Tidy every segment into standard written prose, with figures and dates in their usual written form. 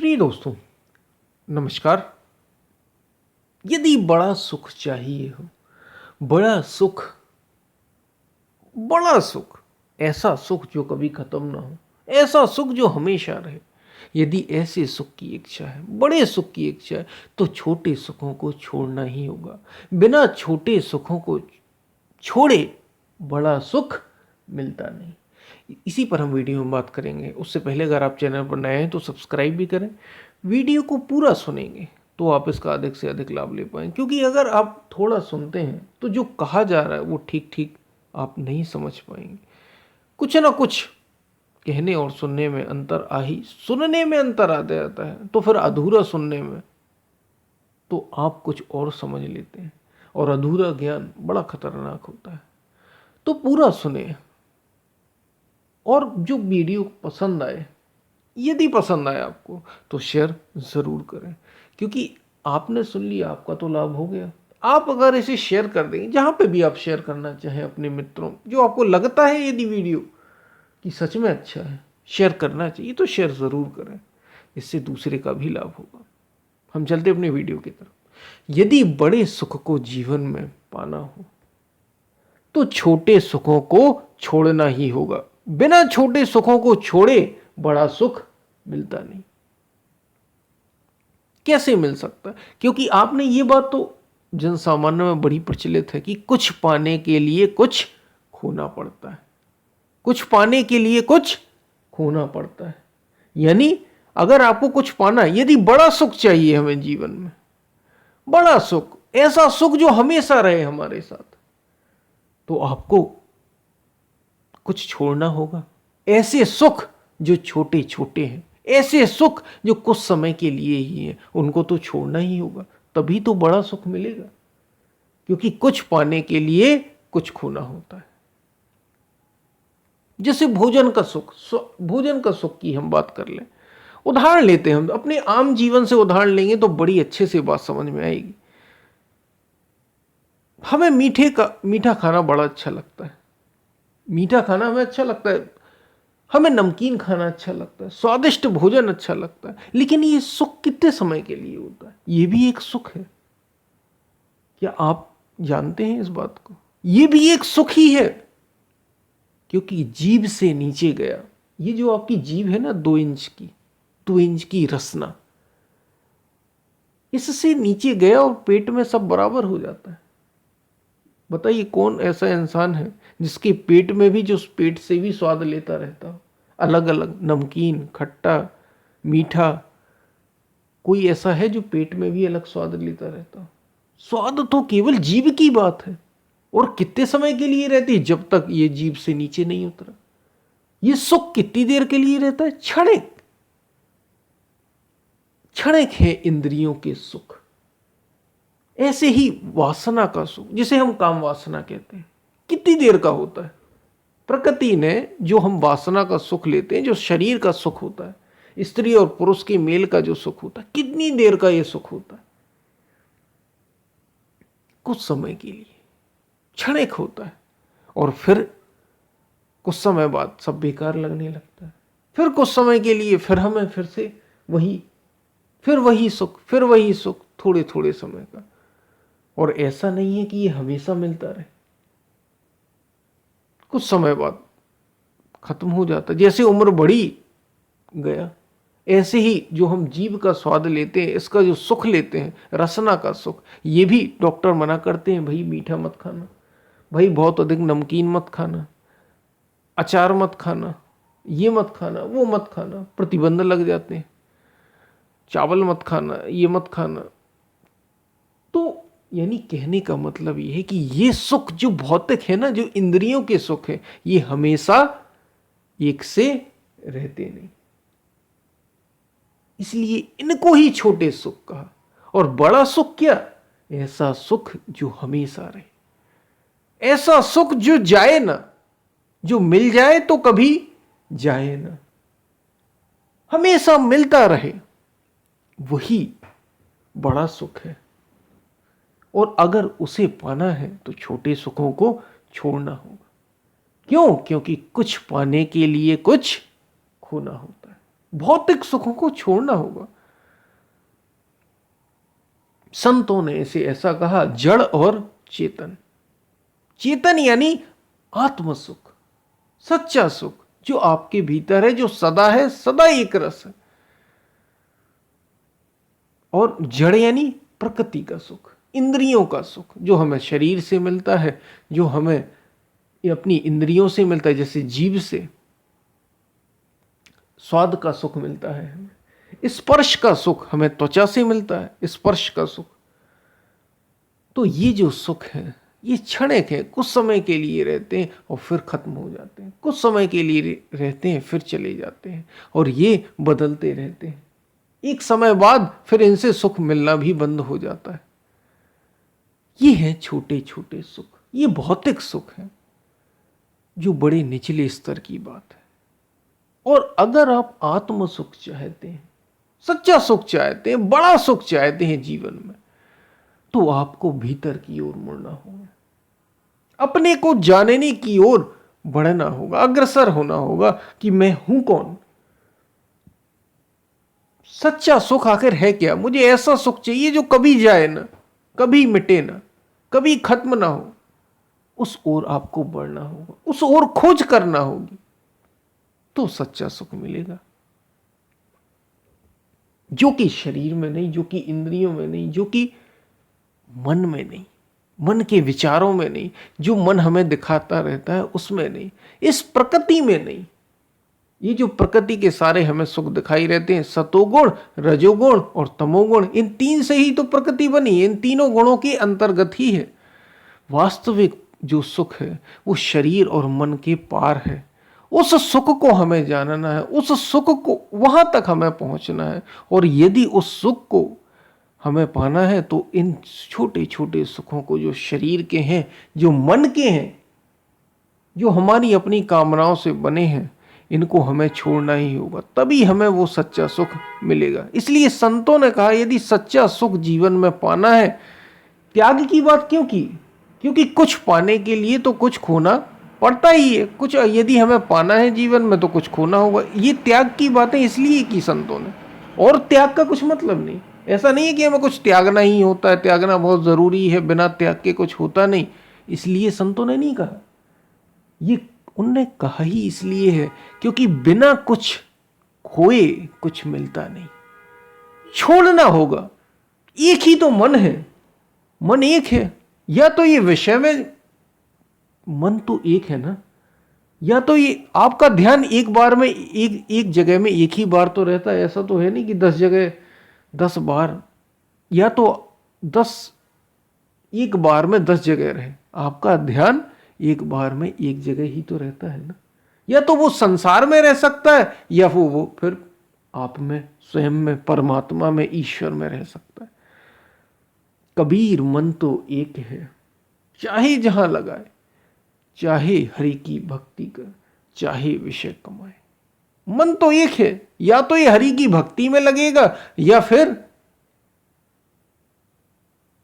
प्रिय दोस्तों, नमस्कार। यदि बड़ा सुख चाहिए हो, बड़ा सुख, बड़ा सुख, ऐसा सुख जो कभी खत्म ना हो, ऐसा सुख जो हमेशा रहे, यदि ऐसे सुख की इच्छा है, बड़े सुख की इच्छा है, तो छोटे सुखों को छोड़ना ही होगा। बिना छोटे सुखों को छोड़े बड़ा सुख मिलता नहीं। इसी पर हम वीडियो में बात करेंगे। उससे पहले अगर आप चैनल पर नए हैं तो सब्सक्राइब भी करें। वीडियो को पूरा सुनेंगे तो आप इसका अधिक से अधिक लाभ ले पाएंगे, क्योंकि अगर आप थोड़ा सुनते हैं तो जो कहा जा रहा है वो ठीक ठीक आप नहीं समझ पाएंगे। कुछ ना कुछ कहने और सुनने में अंतर सुनने में अंतर आ जाता है, तो फिर अधूरा सुनने में तो आप कुछ और समझ लेते हैं, और अधूरा ज्ञान बड़ा खतरनाक होता है। तो पूरा सुने, और जो वीडियो पसंद आए, यदि पसंद आए आपको, तो शेयर ज़रूर करें, क्योंकि आपने सुन लिया, आपका तो लाभ हो गया। आप अगर इसे शेयर कर देंगे, जहाँ पे भी आप शेयर करना चाहें अपने मित्रों, जो आपको लगता है यदि वीडियो कि सच में अच्छा है, शेयर करना चाहिए, तो शेयर ज़रूर करें। इससे दूसरे का भी लाभ होगा। हम चलते अपने वीडियो की तरफ। यदि बड़े सुख को जीवन में पाना हो, तो छोटे सुखों को छोड़ना ही होगा। बिना छोटे सुखों को छोड़े बड़ा सुख मिलता नहीं। कैसे मिल सकता है? क्योंकि आपने ये बात तो जन सामान्य में बड़ी प्रचलित है कि कुछ पाने के लिए कुछ खोना पड़ता है। कुछ पाने के लिए कुछ खोना पड़ता है। यानी अगर आपको कुछ पाना है, यदि बड़ा सुख चाहिए हमें जीवन में, बड़ा सुख, ऐसा सुख जो हमेशा रहे हमारे साथ, तो आपको कुछ छोड़ना होगा। ऐसे सुख जो छोटे छोटे हैं, ऐसे सुख जो कुछ समय के लिए ही हैं, उनको तो छोड़ना ही होगा। तभी तो बड़ा सुख मिलेगा, क्योंकि कुछ पाने के लिए कुछ खोना होता है। जैसे भोजन का सुख, भोजन का सुख की हम बात कर लें, उदाहरण लेते हैं, हम अपने आम जीवन से उदाहरण लेंगे तो बड़ी अच्छे से बात समझ में आएगी। हमें मीठा खाना बड़ा अच्छा लगता है। मीठा खाना हमें अच्छा लगता है, हमें नमकीन खाना अच्छा लगता है, स्वादिष्ट भोजन अच्छा लगता है। लेकिन ये सुख कितने समय के लिए होता है? ये भी एक सुख है। क्या आप जानते हैं इस बात को? ये भी एक सुख ही है, क्योंकि जीभ से नीचे गया, ये जो आपकी जीभ है ना, 2 इंच की रसना, इससे नीचे गया और पेट में सब बराबर हो जाता है। बताइए कौन ऐसा इंसान है जिसके पेट में भी, जो पेट से भी स्वाद लेता रहता हो, अलग अलग, नमकीन, खट्टा, मीठा। कोई ऐसा है जो पेट में भी अलग स्वाद लेता रहता हो? स्वाद तो केवल जीभ की बात है, और कितने समय के लिए रहती है? जब तक ये जीभ से नीचे नहीं उतरा। ये सुख कितनी देर के लिए रहता है? क्षणिक, क्षणिक है इंद्रियों के सुख। ऐसे ही वासना का सुख, जिसे हम काम वासना कहते हैं, कितनी देर का होता है? प्रकृति ने जो हम वासना का सुख लेते हैं, जो शरीर का सुख होता है, स्त्री और पुरुष के मेल का जो सुख होता है, कितनी देर का ये सुख होता है? कुछ समय के लिए, क्षणिक होता है, और फिर कुछ समय बाद सब बेकार लगने लगता है। फिर कुछ समय के लिए फिर हमें फिर से वही सुख, फिर वही सुख, थोड़े थोड़े समय का। और ऐसा नहीं है कि ये हमेशा मिलता रहे, कुछ समय बाद खत्म हो जाता है। जैसे उम्र बढ़ी गया, ऐसे ही जो हम जीभ का स्वाद लेते हैं, इसका जो सुख लेते हैं, रसना का सुख, ये भी डॉक्टर मना करते हैं, भाई मीठा मत खाना, भाई बहुत अधिक नमकीन मत खाना, अचार मत खाना, ये मत खाना, वो मत खाना, प्रतिबंध लग जाते हैं, चावल मत खाना, ये मत खाना। तो यानी कहने का मतलब ये है कि ये सुख जो भौतिक है ना, जो इंद्रियों के सुख है, ये हमेशा एक से रहते नहीं। इसलिए इनको ही छोटे सुख कहा। और बड़ा सुख क्या? ऐसा सुख जो हमेशा रहे, ऐसा सुख जो जाए ना, जो मिल जाए तो कभी जाए ना, हमेशा मिलता रहे, वही बड़ा सुख है। और अगर उसे पाना है तो छोटे सुखों को छोड़ना होगा। क्यों? क्योंकि कुछ पाने के लिए कुछ खोना होता है। भौतिक सुखों को छोड़ना होगा। संतों ने इसे ऐसा कहा, जड़ और चेतन। चेतन यानी आत्म सुख, सच्चा सुख जो आपके भीतर है, जो सदा है, सदा एक रस है। और जड़ यानी प्रकृति का सुख, इंद्रियों का सुख, जो हमें शरीर से मिलता है, जो हमें अपनी इंद्रियों से मिलता है। जैसे जीभ से स्वाद का सुख मिलता है हमें, स्पर्श का सुख हमें त्वचा से मिलता है, स्पर्श का सुख। तो ये जो सुख है ये क्षणिक है, कुछ समय के लिए रहते हैं और फिर खत्म हो जाते हैं, कुछ समय के लिए रहते हैं फिर चले जाते हैं, और ये बदलते रहते हैं। एक समय बाद फिर इनसे सुख मिलना भी बंद हो जाता है। ये है छोटे छोटे सुख, ये भौतिक सुख है जो बड़े निचले स्तर की बात है। और अगर आप आत्म सुख चाहते हैं, सच्चा सुख चाहते हैं, बड़ा सुख चाहते हैं जीवन में, तो आपको भीतर की ओर मुड़ना होगा, अपने को जानने की ओर बढ़ना होगा, अग्रसर होना होगा कि मैं हूं कौन, सच्चा सुख आखिर है क्या। मुझे ऐसा सुख चाहिए जो कभी जाए ना, कभी मिटे ना, कभी खत्म ना हो। उस ओर आपको बढ़ना होगा, उस ओर खोज करना होगी, तो सच्चा सुख मिलेगा, जो कि शरीर में नहीं, जो कि इंद्रियों में नहीं, जो कि मन में नहीं, मन के विचारों में नहीं, जो मन हमें दिखाता रहता है उसमें नहीं, इस प्रकृति में नहीं। ये जो प्रकृति के सारे हमें सुख दिखाई रहते हैं, सतोगुण, रजोगुण और तमोगुण, इन तीन से ही तो प्रकृति बनी है, इन तीनों गुणों के अंतर्गत ही है। वास्तविक जो सुख है वो शरीर और मन के पार है। उस सुख को हमें जानना है, उस सुख को वहां तक हमें पहुंचना है। और यदि उस सुख को हमें पाना है तो इन छोटे छोटे सुखों को, जो शरीर के हैं, जो मन के हैं, जो हमारी अपनी कामनाओं से बने हैं, इनको हमें छोड़ना ही होगा, तभी हमें वो सच्चा सुख मिलेगा। इसलिए संतों ने कहा यदि सच्चा सुख जीवन में पाना है, त्याग की बात क्यों की? क्योंकि कुछ पाने के लिए तो कुछ खोना पड़ता ही है। कुछ यदि हमें पाना है जीवन में तो कुछ खोना होगा। ये त्याग की बातें इसलिए की संतों ने, और त्याग का कुछ मतलब नहीं। ऐसा नहीं है कि हमें कुछ त्यागना ही होता है, त्यागना बहुत जरूरी है, बिना त्याग के कुछ होता नहीं, इसलिए संतों ने नहीं कहा। ये उनने कहा ही इसलिए है क्योंकि बिना कुछ खोए कुछ मिलता नहीं। छोड़ना होगा। एक ही तो मन है, मन एक है। या तो ये विषय में मन तो एक है ना, या तो ये आपका ध्यान एक बार में एक जगह में एक ही बार तो रहता है। ऐसा तो है नहीं कि 10 जगह 10 बार, या तो 10 एक बार में 10 जगह रहे। आपका ध्यान एक बार में एक जगह ही तो रहता है ना। या तो वो संसार में रह सकता है, या वो फिर आप में, स्वयं में, परमात्मा में, ईश्वर में रह सकता है। कबीर मन तो एक है, चाहे जहां लगाए, चाहे हरि की भक्ति कर, चाहे विषय कमाए। मन तो एक है, या तो ये हरि की भक्ति में लगेगा या फिर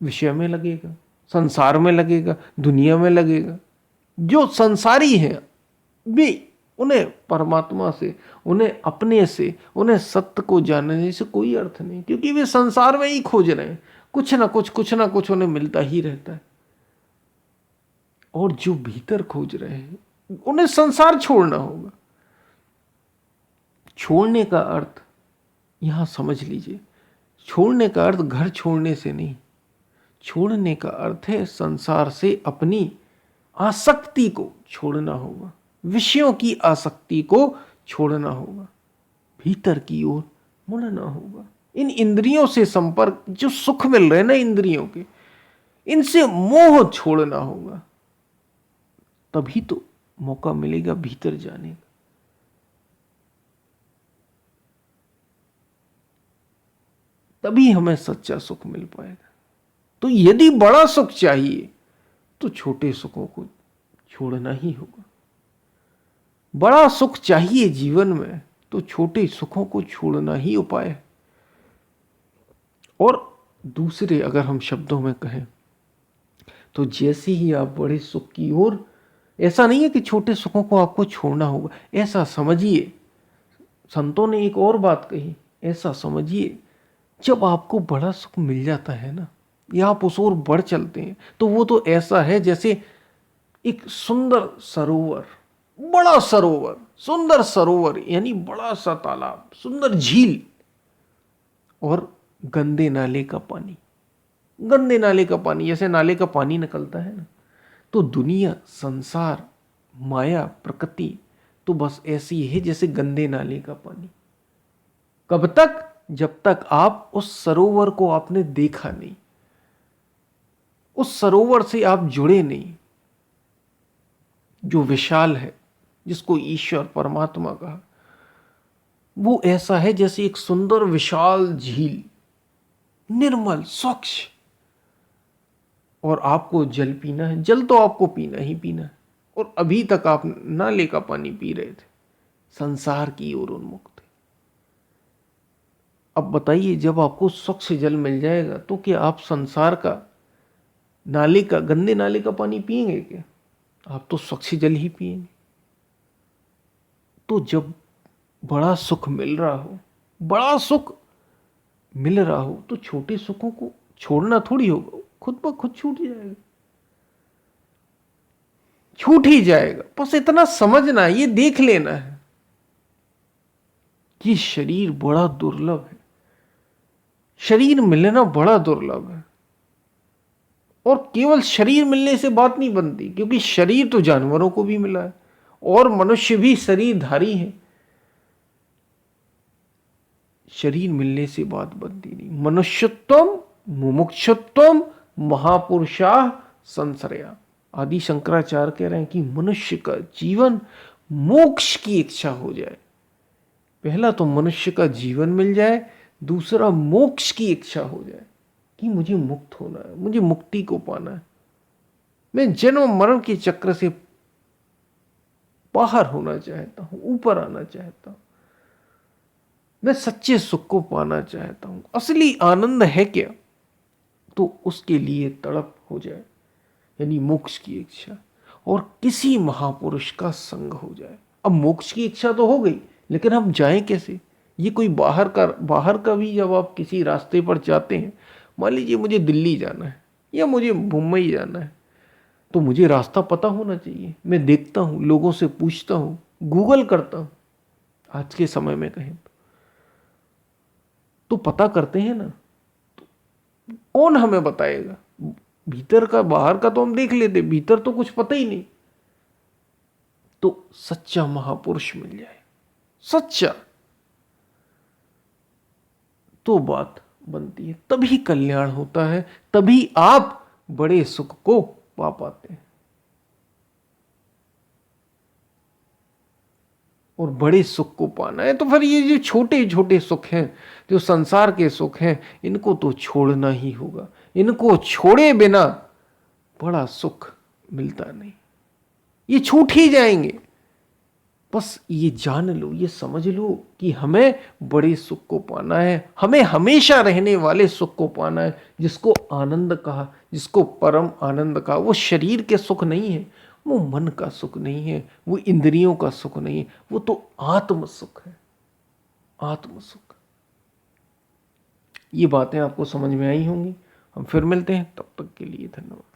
विषय में लगेगा, संसार में लगेगा, दुनिया में लगेगा। जो संसारी है वे, उन्हें परमात्मा से, उन्हें अपने से, उन्हें सत्य को जानने से कोई अर्थ नहीं, क्योंकि वे संसार में ही खोज रहे हैं। कुछ ना कुछ उन्हें मिलता ही रहता है। और जो भीतर खोज रहे हैं उन्हें संसार छोड़ना होगा। छोड़ने का अर्थ यहां समझ लीजिए, छोड़ने का अर्थ घर छोड़ने से नहीं। छोड़ने का अर्थ है संसार से अपनी आसक्ति को छोड़ना होगा, विषयों की आसक्ति को छोड़ना होगा, भीतर की ओर मुड़ना होगा। इन इंद्रियों से संपर्क, जो सुख मिल रहे हैं ना इंद्रियों के, इनसे मोह छोड़ना होगा, तभी तो मौका मिलेगा भीतर जाने का। तभी हमें सच्चा सुख मिल पाएगा। तो यदि बड़ा सुख चाहिए तो छोटे सुखों को छोड़ना ही होगा। बड़ा सुख चाहिए जीवन में तो छोटे सुखों को छोड़ना ही उपाय है। और दूसरे अगर हम शब्दों में कहें तो जैसे ही आप बड़े सुख की ओर, ऐसा नहीं है कि छोटे सुखों को आपको छोड़ना होगा, ऐसा समझिए। संतों ने एक और बात कही, ऐसा समझिए जब आपको बड़ा सुख मिल जाता है ना, या आप उस ओर बढ़ चलते हैं तो वो तो ऐसा है जैसे एक सुंदर सरोवर, बड़ा सरोवर, सुंदर सरोवर यानी बड़ा सा तालाब, सुंदर झील, और गंदे नाले का पानी। गंदे नाले का पानी, जैसे नाले का पानी निकलता है ना, तो दुनिया, संसार, माया, प्रकृति तो बस ऐसी है जैसे गंदे नाले का पानी। कब तक? जब तक आप उस सरोवर को आपने देखा नहीं, उस सरोवर से आप जुड़े नहीं, जो विशाल है, जिसको ईश्वर परमात्मा कहा, वो ऐसा है जैसे एक सुंदर विशाल झील, निर्मल, स्वच्छ। और आपको जल पीना है, जल तो आपको पीना ही पीना है, और अभी तक आप नाले का पानी पी रहे थे, संसार की ओर उन्मुख थे। अब बताइए, जब आपको स्वच्छ जल मिल जाएगा तो क्या आप संसार का, नाले का, गंदे नाले का पानी पिएंगे क्या? आप तो स्वच्छ जल ही पिएंगे। तो जब बड़ा सुख मिल रहा हो, बड़ा सुख मिल रहा हो, तो छोटे सुखों को छोड़ना थोड़ी होगा, खुद ब खुद छूट जाएगा, छूट ही जाएगा। बस इतना समझना है, ये देख लेना है कि शरीर बड़ा दुर्लभ है, शरीर मिलना बड़ा दुर्लभ है। और केवल शरीर मिलने से बात नहीं बनती, क्योंकि शरीर तो जानवरों को भी मिला है और मनुष्य भी शरीरधारी है। शरीर मिलने से बात बनती नहीं। मनुष्यत्वम मुमुक्षुत्वम महापुरुषाः संश्रया। आदि शंकराचार्य कह रहे हैं कि मनुष्य का जीवन मोक्ष की इच्छा हो जाए। पहला तो मनुष्य का जीवन मिल जाए, दूसरा मोक्ष की इच्छा हो जाए कि मुझे मुक्त होना है, मुझे मुक्ति को पाना है, मैं जन्म मरण के चक्र से बाहर होना चाहता हूं, ऊपर आना चाहता हूं, मैं सच्चे सुख को पाना चाहता हूं, असली आनंद है क्या, तो उसके लिए तड़प हो जाए, यानी मोक्ष की इच्छा, और किसी महापुरुष का संग हो जाए। अब मोक्ष की इच्छा तो हो गई, लेकिन हम जाएं कैसे? ये कोई बाहर का भी, जब आप किसी रास्ते पर जाते हैं, मान लीजिए मुझे दिल्ली जाना है या मुझे मुंबई जाना है, तो मुझे रास्ता पता होना चाहिए। मैं देखता हूं, लोगों से पूछता हूं, गूगल करता हूं। आज के समय में कहें तो पता करते हैं ना, कौन हमें बताएगा? भीतर का बाहर का तो हम देख लेते, भीतर तो कुछ पता ही नहीं। तो सच्चा महापुरुष मिल जाए, सच्चा, तो बात बनती है, तभी कल्याण होता है, तभी आप बड़े सुख को पा पाते हैं। और बड़े सुख को पाना है तो फिर ये जो छोटे छोटे सुख हैं, जो संसार के सुख हैं, इनको तो छोड़ना ही होगा। इनको छोड़े बिना बड़ा सुख मिलता नहीं, ये छूट ही जाएंगे। बस ये जान लो, ये समझ लो कि हमें बड़े सुख को पाना है, हमें हमेशा रहने वाले सुख को पाना है, जिसको आनंद कहा, जिसको परम आनंद कहा। वो शरीर के सुख नहीं है, वो मन का सुख नहीं है, वो इंद्रियों का सुख नहीं है, वो तो आत्म सुख है, आत्म सुख। ये बातें आपको समझ में आई होंगी। हम फिर मिलते हैं, तब तक के लिए धन्यवाद।